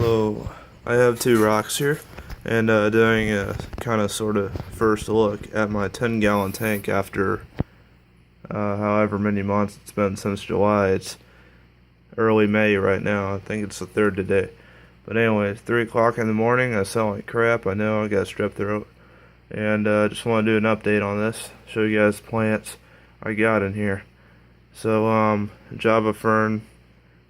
Hello, I have two rocks here, and doing a kind of sort of first look at my 10-gallon tank after however many months it's been since July. It's early May right now. I think it's the 3rd today. But anyway, it's 3 o'clock in the morning. I sound like crap. I know I got strep throat. And just want to do an update on this. Show you guys plants I got in here. So, Java fern,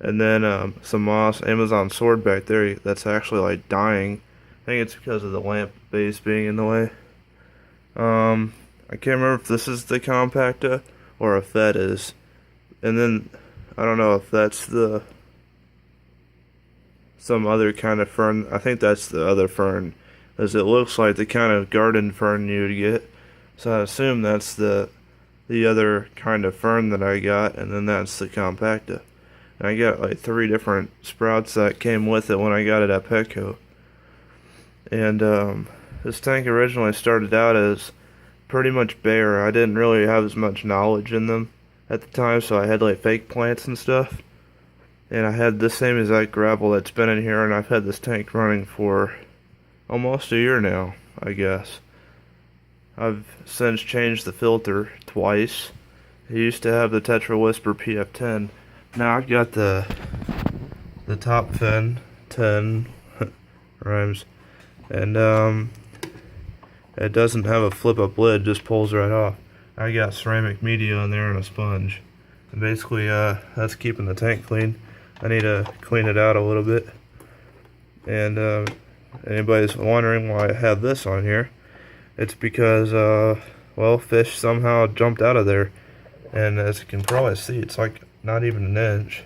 and then some moss. Amazon sword back there, that's actually like dying. I think it's because of the lamp base being in the way. I can't remember if this is the compacta or if that is. And then I don't know if that's some other kind of fern. I think that's the other fern, as it looks like the kind of garden fern you would get. So I assume that's the other kind of fern that I got, and then that's the compacta. And I got like 3 different sprouts that came with it when I got it at Petco. And this tank originally started out as pretty much bare. I didn't really have as much knowledge in them at the time, so I had like fake plants and stuff. And I had the same exact gravel that's been in here, and I've had this tank running for almost a year now, I guess. I've since changed the filter twice. I used to have the Tetra Whisper PF10. Now I've got the top fin 10 rhymes, and it doesn't have a flip up lid, just pulls right off. I got ceramic media in there and a sponge, and basically that's keeping the tank clean. I need to clean it out a little bit. And anybody's wondering why I have this on here, it's because well, fish somehow jumped out of there, and as you can probably see, it's like not even an inch.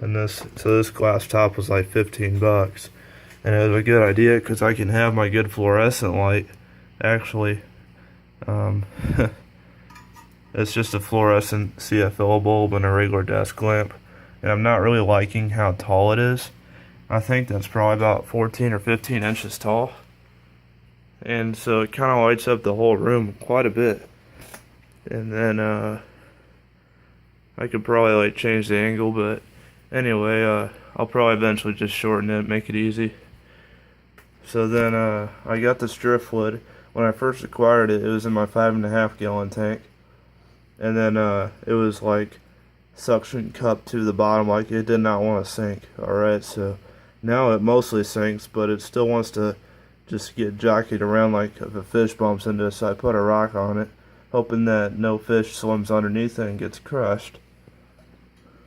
And this glass top was like 15 bucks, and it was a good idea because I can have my good fluorescent light. Actually, it's just a fluorescent CFL bulb and a regular desk lamp, and I'm not really liking how tall it is. I think that's probably about 14 or 15 inches tall, and so it kind of lights up the whole room quite a bit. And then I could probably like change the angle, but anyway, I'll probably eventually just shorten it, make it easy. So then I got this driftwood. When I first acquired it, it was in my 5.5 gallon tank, and then it was like suction cupped to the bottom, like it did not want to sink. Alright, so now it mostly sinks, but it still wants to just get jockeyed around like if a fish bumps into it. So I put a rock on it, hoping that no fish swims underneath it and gets crushed,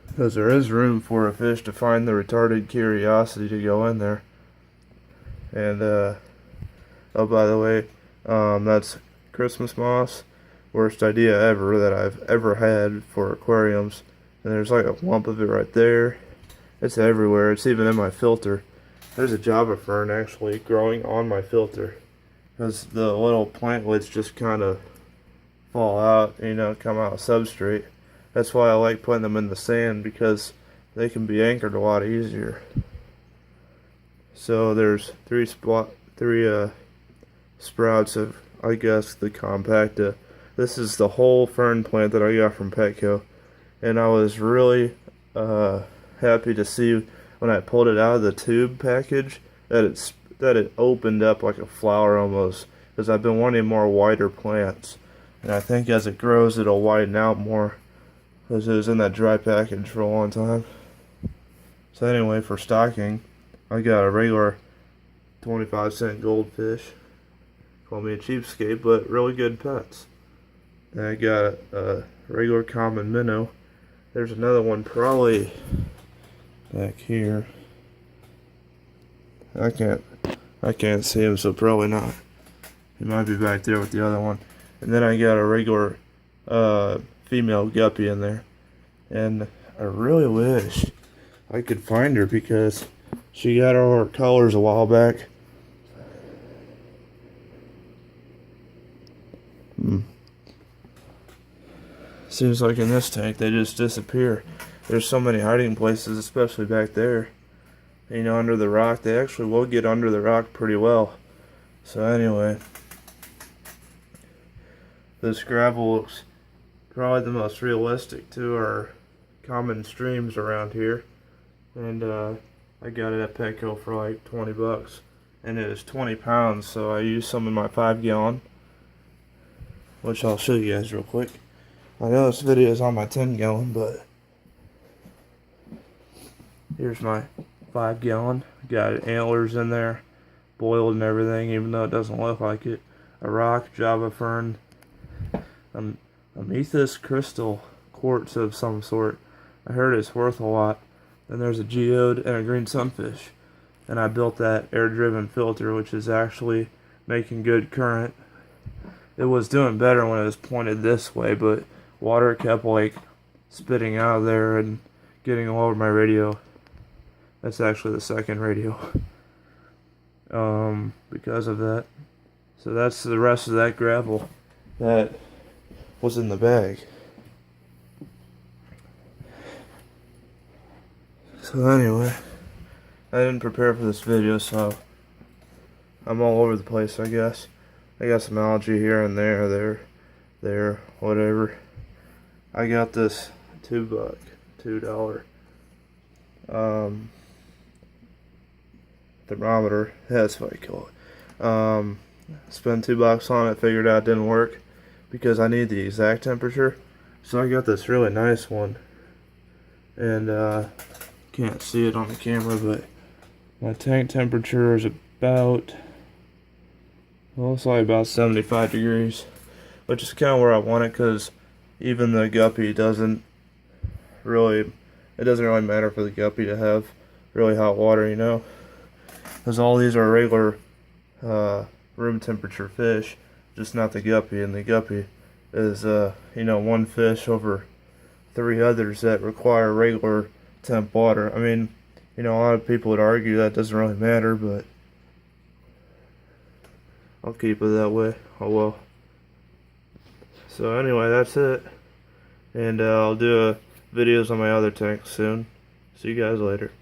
because there is room for a fish to find the retarded curiosity to go in there. And oh, by the way, that's Christmas moss. Worst idea ever that I've ever had for aquariums. And there's like a lump of it right there. It's everywhere. It's even in my filter. There's a Java fern actually growing on my filter, because the little plantlets just kind of fall out, you know, come out of substrate. That's why I like putting them in the sand, because they can be anchored a lot easier. So there's 3 sprouts of, I guess, the compacta. This is the whole fern plant that I got from Petco, and I was really happy to see when I pulled it out of the tube package that it opened up like a flower almost, because I've been wanting more wider plants, and I think as it grows it'll widen out more, because it was in that dry package for a long time. So anyway, for stocking, I got a regular 25-cent goldfish. Call me a cheapskate, but really good pets. And I got a regular common minnow. There's another one probably back here. I can't see him, so probably not. He might be back there with the other one. And then I got a regular female guppy in there. And I really wish I could find her, because she got all her colors a while back. Seems like in this tank they just disappear. There's so many hiding places, especially back there. You know, under the rock. They actually will get under the rock pretty well. So anyway, this gravel looks probably the most realistic to our common streams around here. And I got it at Petco for like 20 bucks. And it is 20 pounds, so I used some in my 5-gallon, which I'll show you guys real quick. I know this video is on my 10-gallon, but here's my 5-gallon. Got antlers in there, boiled and everything, even though it doesn't look like it. A rock, Java fern, amethyst crystal quartz of some sort. I heard it's worth a lot. Then there's a geode and a green sunfish. And I built that air-driven filter, which is actually making good current. It was doing better when it was pointed this way, but water kept like spitting out of there and getting all over my radio. That's actually the second radio. Because of that. So that's the rest of that gravel that was in the bag. So anyway, I didn't prepare for this video, so I'm all over the place, I guess. I got some algae here and there, whatever. I got this $2 thermometer. Yeah, that's what I call it. Spent $2 on it, figured out it didn't work because I need the exact temperature. So I got this really nice one. And can't see it on the camera, but my tank temperature is about, well, it's like about 75 degrees, which is kind of where I want it, because even the guppy doesn't really, it doesn't really matter for the guppy to have really hot water, you know, because all these are regular room temperature fish, just not the guppy, and the guppy is, you know, one fish over 3 others that require regular temp water. I mean, you know, a lot of people would argue that doesn't really matter, but I'll keep it that way. Oh well. So anyway, that's it. And I'll do videos on my other tank soon. See you guys later.